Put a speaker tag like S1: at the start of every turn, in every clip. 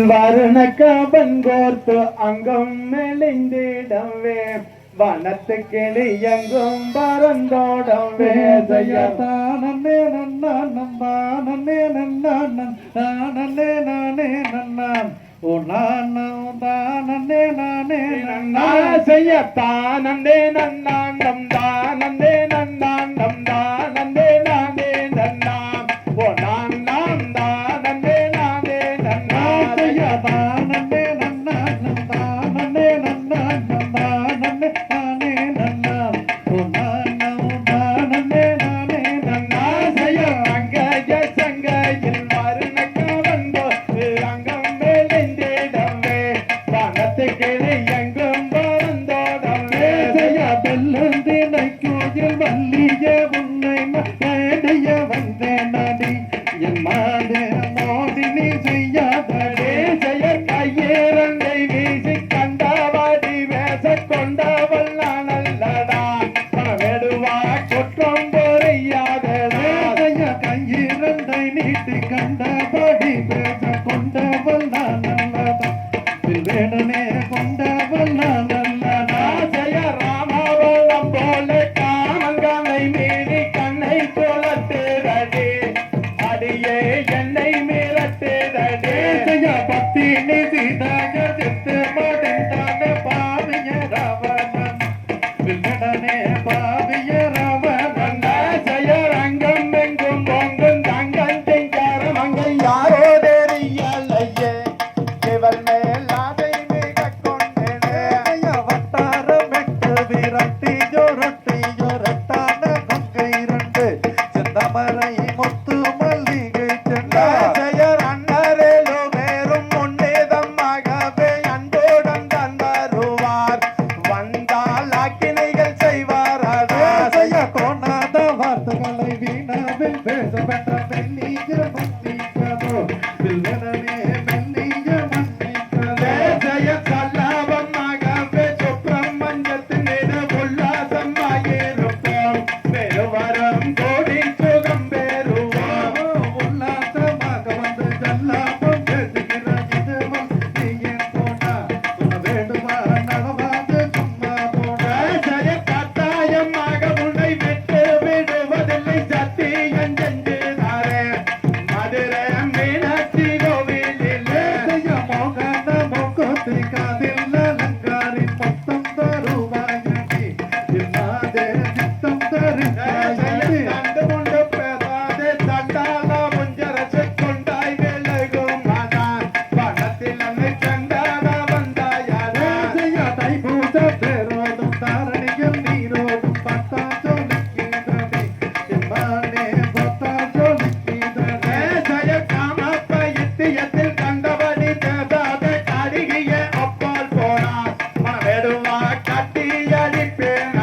S1: வருணக்கபன் கோர்த்து அங்கும் மெலிந்திடவே வனத்து கிளி எங்கும் பறந்தோடவே
S2: தானே நன்னானம் தானே நன்னானம் தானே நானே நன்னான் ஓ நானும் தானே நானே நன்னா
S1: செய்ய தானே நன்னாண்டம் தானே நன்னாண்டம் தானே நானே நன்னாம் ஓ நான் நாம் தானே நானே நன்னா
S2: செய்ய தானே நன்னானம் தானே நன்னானம் தானே நானே நன்னான் ஓ நானும் தானே நானே நன்னா
S1: செய்ய அங்கைய சங்கையில் வருணக்கவன் போது அங்கம் மெலிந்திடவே வனத்து கிளி எங்கும் பறந்தோடவே
S2: செய்ய வெள்ளந்தினை கோயில் வள்ளிய உன்னை மேடைய வந்தேன் நடி என் மாதே மோதினி செய்யாதடே
S1: செய்ய கையிரண்டை வீசி கண்டவாடி வேச கொண்டவள் நான் அல்லடா பணமெடுவா குற்றம் பொறியாதடா
S2: செய்ய கையிரண்டை நீட்டி கண்டபடி பேச கொண்டவள் நான் அல்லதா வேடனே கொண்டவள் நான் அல்லதா
S1: செய்ய ராமவளம் போல காமங்கனை மீறி கண்ணை துளத்துதடி அடியே என்னை மிரட்டுதடி
S2: செய்ய பத்தினி சீதாய சித்து மடிந்தான பாவிய ராவணன் வேடனே பாவிய ராவணன்
S1: செய்ய ரங்கம் எங்கும் பொங்கும் தங்கம் திங்காரம் அங்கு யாரோ தெரியலையே இவள் மேல் அதை மிக கொண்டேனே
S2: வட்டாரம் எட்டு விரட்டி ஜொரட்டி ஜொரட்டான கொங்கை இரண்டு செந்தமரை முத்து மல்லிகை செண்டா
S1: செய்யர் அண்ணரேலோ பேரும் முன்னேதமாகவே அன்போடன் தான் வருவார் வந்தால் அக்கினைகள் செய்வார்
S2: செய்ய கோணாத வார்த்தைகளை வீணாவில் பேச பெற்ற மெல்லிய மன்னிக்கதோ வில்வனே மெல்லிய மன்னிக்கதோ
S1: ஜெய சல்லாபமாகவே சுப்பிரமணியத்தின் உல்லாசமாயிருப்போம் பெருவரம் கோடி சுகம் பெறுவோம்
S2: உல்லாசமாக வந்து ஜல்லாபம் பேசுகிற இதுவும் நீ ஏன் போனா உன வேண்டுமா நடவாது சும்மா போனா
S1: ஜெய கட்டாயமாக உன்னை விட்டு விடுவதில்லை சத்தியம் செஞ்சுதாரே மதுரை மீனாட்சி கோவிலிலே
S2: செய்ய மோகன மோகத்தை காதில் அலங்காரி மொத்தம் தருவாயடி இல்லாதே சித்தம் தருவாயடி
S1: கண்டு கொண்டு பேசாதே தண்டால முஞ்சரசு கொண்டாய் விலகும் அதான் பணத்தில் அன்னை கண்டாக வந்தாயாரா
S2: செய்ய தைப்பூச தேரோடும் தாரணியில் நீரோடும் பத்தா சொல்லிக்கிறதே எம்மானே பத்தா சொல்லிக்கிறதே
S1: ஜெய காமப்ப இத்தியத்தில் கண்டபடி பேசாத கருகிய அப்பால் போனார் மனமெடுவா கட்டி அடிப்பேன்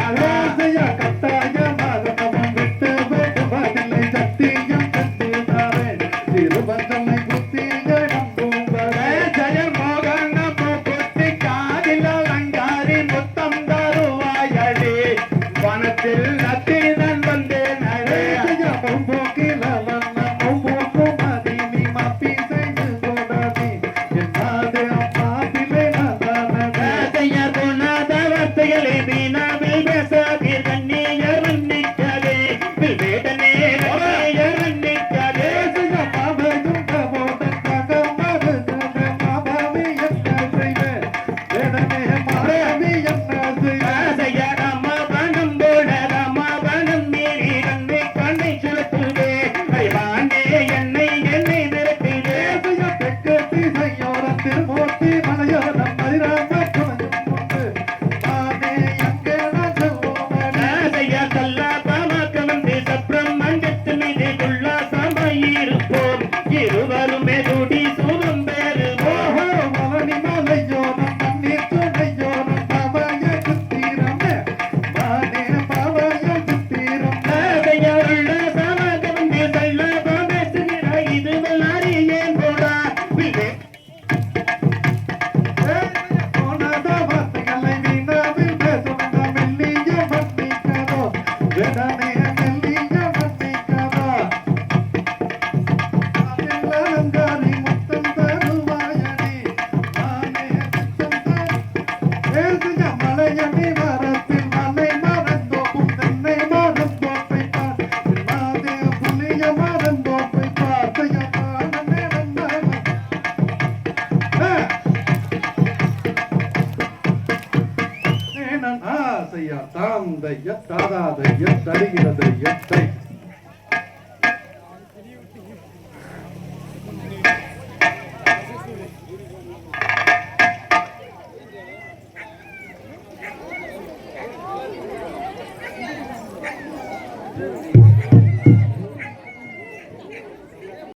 S2: செய்ய கட்டாயமாக நவம் விட்டு வேண்டுவதில்லை சத்தியம் கண்டுதாரே திருவந்தனை புத்திய நம்புவரே
S1: ஜெய மோகன மூக்குத்தி காதில் அலங்காரி முத்தம் தருவாயடி வனத்தில் நத்தினன் வந்தேன்
S2: செய்ய மௌபோக்கில வண்ண மௌபோக்கு மதினி மாப்பி செய்து கொடாதி என்னாதே அம்மாதிலே நல்லானதே
S1: செய்ய குணாத வார்த்தைகளை வீணாவில் பேசாதீர் கண்ணியர் மன்னிக்காதே வேடனே கண்ணியர் மன்னிக்காதே
S2: செய்ய மாபெரும் கவோதன் ககமருதுன மாபாவி என்ன செய்வேன் வேடனே மாபாவி என்ன செய்வேன்
S1: செய்ய ராமபானம் போல ராமபானம் மீறி கண்ணை கண்ணை சுழத்துவே ஐவானே என்னை விரட்டுவே
S2: செய்ய தெற்கத்தி செய்யோரத்தில் மூர்த்தி மலையோரம் மதிராம துணையும் உண்டு நானே எங்கே நான் செல்வோமே
S1: செய்ய சல்லாபமாக வந்து சப்ரமண்டத்து மீது உல்லாசமாயிருப்போம் இருவருமே துடி சுகம் பெறுவோம்
S2: ஓஹோ மலனி மலையோரம் தண்ணீர் துணையோரம் பாவைய சுத்திரமே மானே பாவைய சுத்திரமே
S1: செய்ய உல்லாசமாக வந்து சல்லாபம் பேசுகிறாய் இதுவெல்லாம் அறியேன் போடா
S2: செய்யா தாம் தைய தாதா தைய தருகிறது எத்தை